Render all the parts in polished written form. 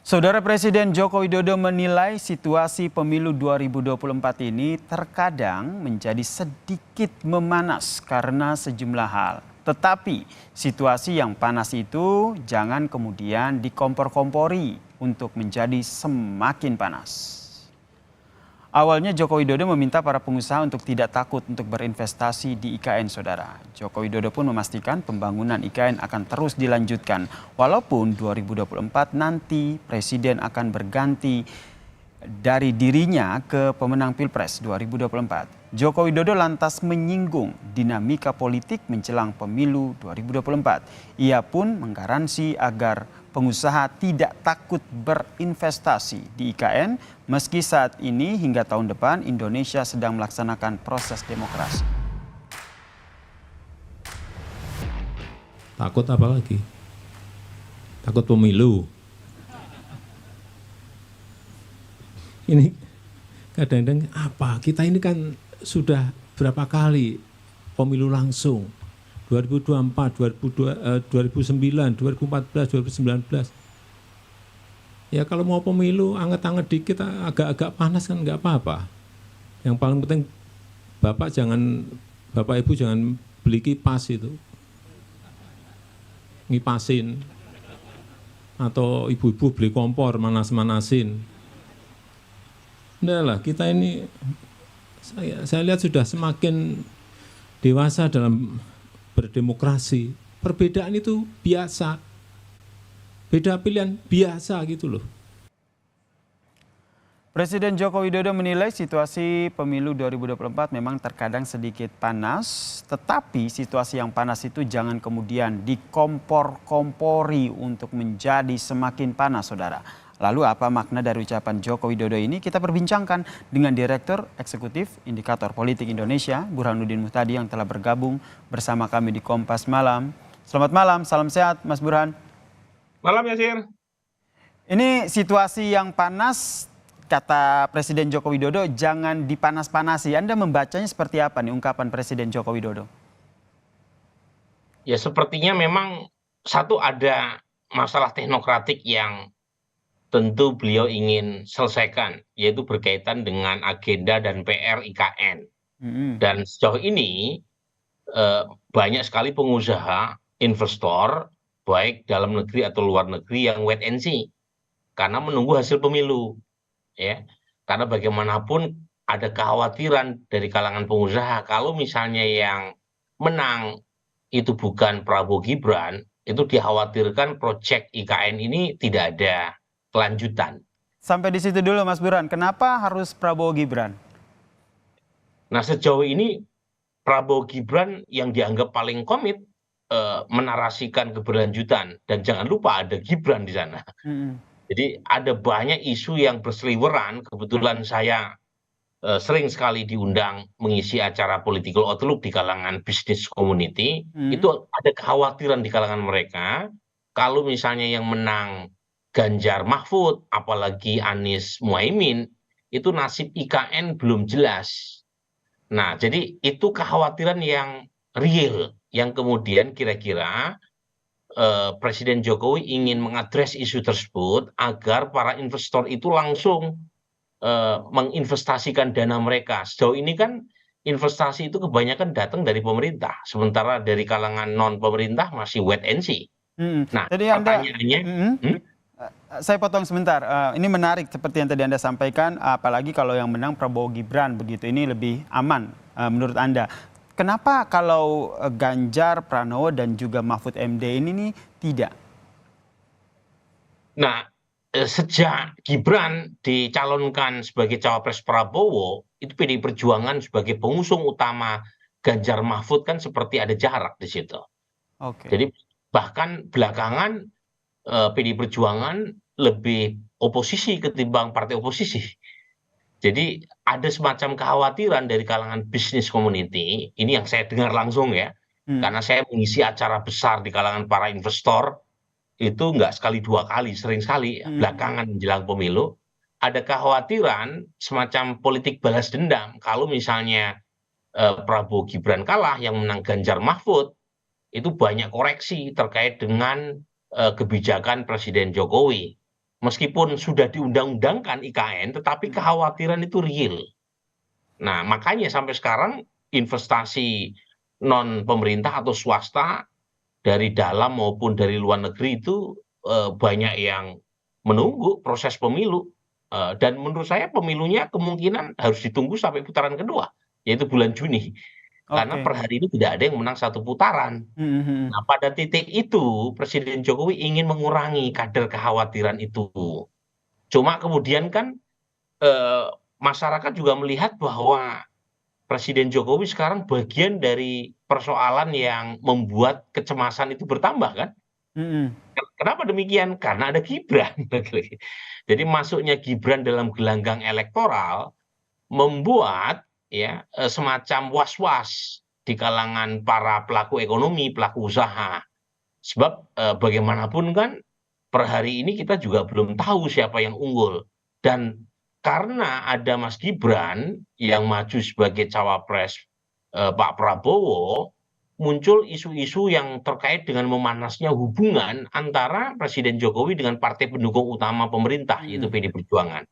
Saudara Presiden Joko Widodo menilai situasi pemilu 2024 ini terkadang menjadi sedikit memanas karena sejumlah hal. Tetapi situasi yang panas itu jangan kemudian dikompor-kompori untuk menjadi semakin panas. Awalnya Joko Widodo meminta para pengusaha untuk tidak takut untuk berinvestasi di IKN, saudara. Joko Widodo pun memastikan pembangunan IKN akan terus dilanjutkan. Walaupun 2024 nanti Presiden akan berganti dari dirinya ke pemenang Pilpres 2024. Joko Widodo lantas menyinggung dinamika politik menjelang pemilu 2024. Ia pun menggaransi agar pengusaha tidak takut berinvestasi di IKN meski saat ini hingga tahun depan Indonesia sedang melaksanakan proses demokrasi. Takut apa lagi? Takut pemilu. Ini kadang-kadang apa? Kita ini kan sudah berapa kali pemilu langsung. 2024, 2009, 2014, 2019. Ya kalau mau pemilu anget-anget dikit agak-agak panas kan nggak apa-apa. Yang paling penting Bapak Ibu jangan beli kipas itu. Ngipasin. Atau ibu-ibu beli kompor manas-manasin. Enggak lah, kita ini saya lihat sudah semakin dewasa dalam berdemokrasi. Perbedaan itu biasa. Beda pilihan biasa gitu loh. Presiden Joko Widodo menilai situasi pemilu 2024 memang terkadang sedikit panas, tetapi situasi yang panas itu jangan kemudian dikompor-kompori untuk menjadi semakin panas, saudara. Lalu apa makna dari ucapan Joko Widodo ini? Kita perbincangkan dengan Direktur Eksekutif Indikator Politik Indonesia, Burhanuddin Muhtadi yang telah bergabung bersama kami di Kompas Malam. Selamat malam, salam sehat Mas Burhan. Malam Yasir. Ini situasi yang panas, kata Presiden Joko Widodo, jangan dipanas-panasi. Anda membacanya seperti apa nih ungkapan Presiden Joko Widodo? Ya sepertinya memang satu ada masalah teknokratik yang tentu beliau ingin selesaikan, yaitu berkaitan dengan agenda dan PR IKN. Dan sejauh ini banyak sekali pengusaha, investor, baik dalam negeri atau luar negeri yang wait and see, karena menunggu hasil pemilu. Ya, karena bagaimanapun ada kekhawatiran dari kalangan pengusaha kalau misalnya yang menang itu bukan Prabowo Gibran, itu dikhawatirkan proyek IKN ini tidak ada kelanjutan. Sampai di situ dulu Mas Burhan, kenapa harus Prabowo Gibran? Nah sejauh ini Prabowo Gibran yang dianggap paling komit menarasikan keberlanjutan, dan jangan lupa ada Gibran di sana. Jadi ada banyak isu yang berseliweran. Kebetulan saya sering sekali diundang mengisi acara political outlook di kalangan business community. Itu ada kekhawatiran di kalangan mereka kalau misalnya yang menang Ganjar Mahfud, apalagi Anies Muhaimin, itu nasib IKN belum jelas. Nah, jadi itu kekhawatiran yang real, yang kemudian kira-kira Presiden Jokowi ingin mengadres isu tersebut agar para investor itu langsung menginvestasikan dana mereka. Sejauh ini kan investasi itu kebanyakan datang dari pemerintah, sementara dari kalangan non-pemerintah masih wait and see. Nah, Jadi pertanyaannya, saya potong sebentar. Ini menarik seperti yang tadi Anda sampaikan, apalagi kalau yang menang Prabowo Gibran begitu, ini lebih aman menurut Anda. Kenapa kalau Ganjar, Pranowo dan juga Mahfud MD ini nih tidak? Nah, sejak Gibran dicalonkan sebagai cawapres Prabowo, itu PDI Perjuangan sebagai pengusung utama Ganjar Mahfud kan seperti ada jarak di situ. Jadi bahkan belakangan PDI Perjuangan lebih oposisi ketimbang partai oposisi. Jadi ada semacam kekhawatiran dari kalangan business community, ini yang saya dengar langsung ya, karena saya mengisi acara besar di kalangan para investor, itu nggak sekali dua kali, sering sekali belakangan menjelang pemilu, ada kekhawatiran semacam politik balas dendam. Kalau misalnya Prabowo Gibran kalah, yang menang Ganjar Mahfud, itu banyak koreksi terkait dengan kebijakan Presiden Jokowi. meskipun sudah diundang-undangkan IKN, tetapi kekhawatiran itu real. Nah, makanya sampai sekarang investasi non pemerintah atau swasta dari dalam maupun dari luar negeri itu banyak yang menunggu proses pemilu. Dan menurut saya pemilunya kemungkinan harus ditunggu sampai putaran kedua, yaitu bulan Juni. Karena Oke. per hari ini tidak ada yang menang satu putaran. Mhm, mhm. Nah, pada titik itu Presiden Jokowi ingin mengurangi kadar kekhawatiran itu. Cuma kemudian kan masyarakat juga melihat bahwa Presiden Jokowi sekarang bagian dari persoalan yang membuat kecemasan itu bertambah kan? Mhm. Kenapa demikian? Karena ada Gibran. Jadi masuknya Gibran dalam gelanggang elektoral membuat ya semacam was-was di kalangan para pelaku ekonomi, pelaku usaha. Sebab bagaimanapun kan per hari ini kita juga belum tahu siapa yang unggul. Dan karena ada Mas Gibran yang maju sebagai cawapres Pak Prabowo, muncul isu-isu yang terkait dengan memanasnya hubungan antara Presiden Jokowi dengan partai pendukung utama pemerintah, yaitu Mhm. PD Perjuangan.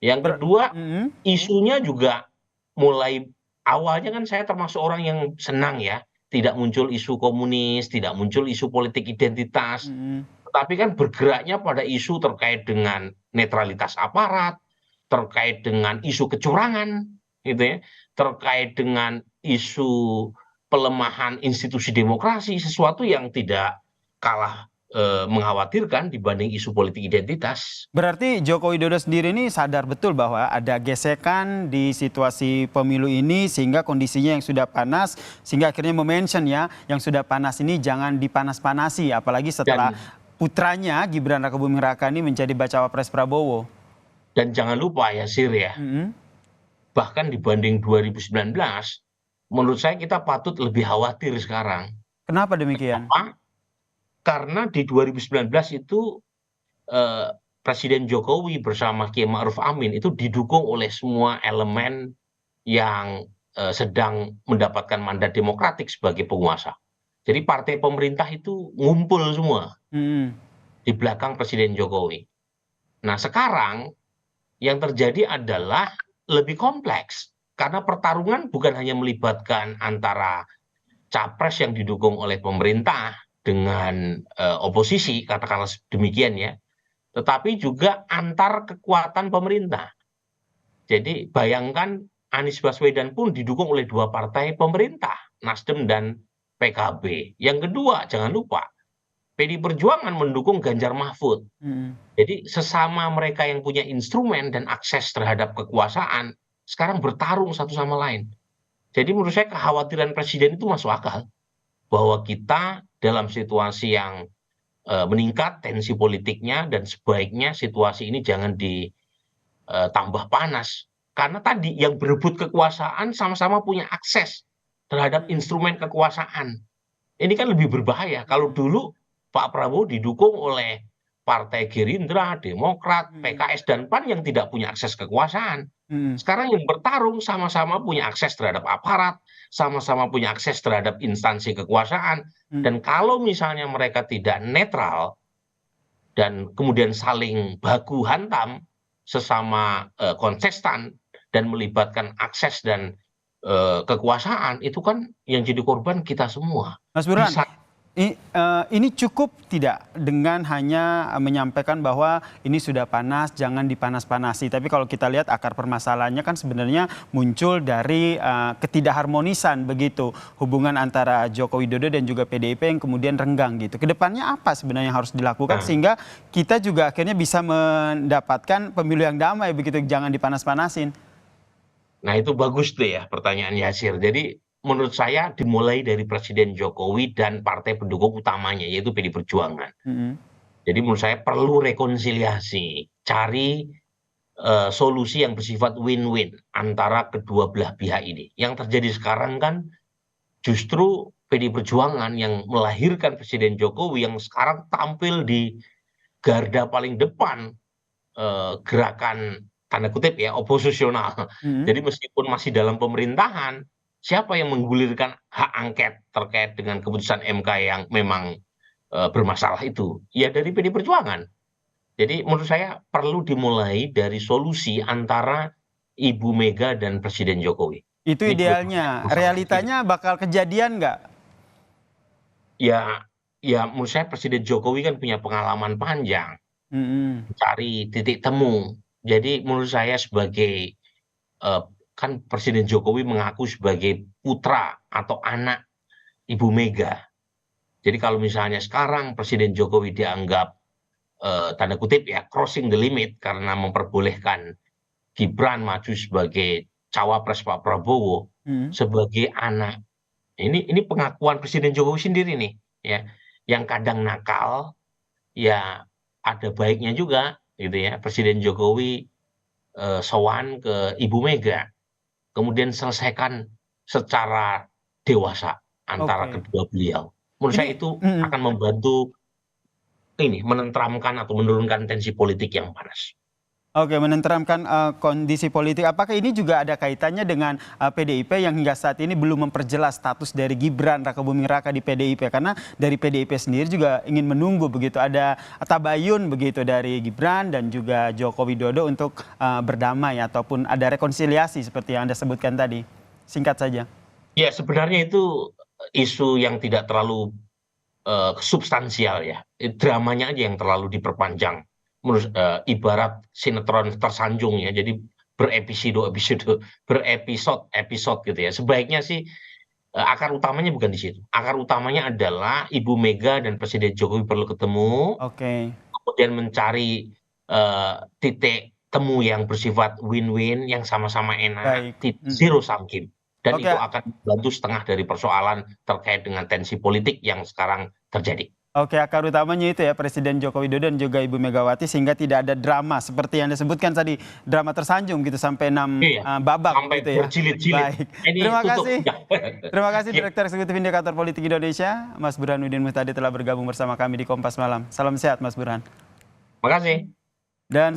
Yang Ber kedua, mhm. isunya juga mulai awalnya kan saya termasuk orang yang senang ya, tidak muncul isu komunis, tidak muncul isu politik identitas, Mhm. tetapi kan bergeraknya pada isu terkait dengan netralitas aparat, terkait dengan isu kecurangan, gitu ya, terkait dengan isu pelemahan institusi demokrasi, sesuatu yang tidak kalah mengkhawatirkan dibanding isu politik identitas. Berarti Joko Widodo sendiri ini sadar betul bahwa ada gesekan di situasi pemilu ini sehingga kondisinya yang sudah panas, sehingga akhirnya memention ya, yang sudah panas ini jangan dipanas-panasi, apalagi setelah Dan putranya Gibran Rakabuming Raka ini menjadi bacawa pres Prabowo. dan jangan lupa ya Sir ya, Mhm. bahkan dibanding 2019, menurut saya kita patut lebih khawatir sekarang. Kenapa demikian? Kenapa? Karena di 2019 itu eh, Presiden Jokowi bersama Kiai Ma'ruf Amin itu didukung oleh semua elemen yang sedang mendapatkan mandat demokratik sebagai penguasa. Jadi partai pemerintah itu ngumpul semua Mhm. di belakang Presiden Jokowi. Nah, sekarang yang terjadi adalah lebih kompleks karena pertarungan bukan hanya melibatkan antara capres yang didukung oleh pemerintah dengan oposisi, katakanlah demikian ya, tetapi juga antar kekuatan pemerintah. Jadi bayangkan Anies Baswedan pun didukung oleh dua partai pemerintah, Nasdem dan PKB. Yang kedua, jangan lupa, PD Perjuangan mendukung Ganjar Mahfud. Mhm. Jadi sesama mereka yang punya instrumen dan akses terhadap kekuasaan, sekarang bertarung satu sama lain. Jadi menurut saya kekhawatiran Presiden itu masuk akal, bahwa kita dalam situasi yang meningkat tensi politiknya dan sebaiknya situasi ini jangan ditambah panas. Karena tadi yang berebut kekuasaan sama-sama punya akses terhadap Mhm. instrumen kekuasaan. Ini kan lebih berbahaya. Kalau dulu Pak Prabowo didukung oleh Partai Gerindra, Demokrat, Mhm. PKS, dan PAN yang tidak punya akses kekuasaan. Mhm. Sekarang yang bertarung sama-sama punya akses terhadap aparat, sama-sama punya akses terhadap instansi kekuasaan. Mhm. Dan kalau misalnya mereka tidak netral dan kemudian saling baku hantam sesama kontestan dan melibatkan akses dan kekuasaan, itu kan yang jadi korban kita semua. Mas Burhan, Bisa. ini cukup tidak dengan hanya menyampaikan bahwa ini sudah panas, jangan dipanas-panasi. Tapi kalau kita lihat akar permasalahannya kan sebenarnya muncul dari ketidakharmonisan begitu hubungan antara Joko Widodo dan juga PDIP yang kemudian renggang gitu. Kedepannya apa sebenarnya yang harus dilakukan Nah, sehingga kita juga akhirnya bisa mendapatkan pemilu yang damai begitu, jangan dipanas-panasin. Nah, itu bagus tuh ya pertanyaan Yasir. Jadi menurut saya dimulai dari Presiden Jokowi dan partai pendukung utamanya yaitu PD Perjuangan. Mhm. Jadi menurut saya perlu rekonsiliasi, cari solusi yang bersifat win-win antara kedua belah pihak ini. Yang terjadi sekarang kan justru PD Perjuangan yang melahirkan Presiden Jokowi yang sekarang tampil di garda paling depan gerakan tanda kutip ya oposisional. Mhm. Jadi meskipun masih dalam pemerintahan, siapa yang menggulirkan hak angket terkait dengan keputusan MK yang memang bermasalah itu? Ya dari PD Perjuangan. Jadi menurut saya perlu dimulai dari solusi antara Ibu Mega dan Presiden Jokowi. Itu Ini dua idealnya. pasangan Realitanya bakal kejadian nggak? ya, ya menurut saya Presiden Jokowi kan punya pengalaman panjang Mm-mm. mencari titik temu. Jadi menurut saya sebagai kan Presiden Jokowi mengaku sebagai putra atau anak Ibu Mega. Jadi kalau misalnya sekarang Presiden Jokowi dianggap tanda kutip ya crossing the limit karena memperbolehkan Gibran maju sebagai cawapres Pak Prabowo Mm. sebagai anak. Ini pengakuan Presiden Jokowi sendiri nih, ya, yang kadang nakal, ya ada baiknya juga, gitu ya. Presiden Jokowi sowan ke Ibu Mega, kemudian selesaikan secara dewasa antara Oke. kedua beliau. Menurut saya Ini itu mm. akan membantu ini menenteramkan atau menurunkan tensi politik yang panas. Oke, menenteramkan kondisi politik. Apakah ini juga ada kaitannya dengan PDIP yang hingga saat ini belum memperjelas status dari Gibran Rakabuming Raka di PDIP? Karena dari PDIP sendiri juga ingin menunggu begitu ada tabayun begitu dari Gibran dan juga Joko Widodo untuk berdamai ataupun ada rekonsiliasi seperti yang Anda sebutkan tadi. Singkat saja. Ya, sebenarnya itu isu yang tidak terlalu substansial ya. Dramanya aja yang terlalu diperpanjang. Ibarat sinetron tersanjung ya. Jadi berepisode gitu ya. Sebaiknya sih akar utamanya bukan di situ. Akar utamanya adalah Ibu Mega dan Presiden Jokowi perlu ketemu, Oke, kemudian mencari titik temu yang bersifat win-win, yang sama-sama enak, baik. zero sum game. Dan Oke, itu akan membantu setengah dari persoalan terkait dengan tensi politik yang sekarang terjadi. oke, akar utamanya itu ya Presiden Joko Widodo dan juga Ibu Megawati sehingga tidak ada drama seperti yang disebutkan tadi, drama tersanjung gitu sampai 6 Iya, babak sampai gitu ya. berjilid-jilid. Baik. Ini Terima tutup. kasih. Ya. Terima kasih Ya, Direktur Eksekutif Indikator Politik Indonesia, Mas Burhanuddin Muhtadi telah bergabung bersama kami di Kompas Malam. Salam sehat Mas Burhan. makasih. Dan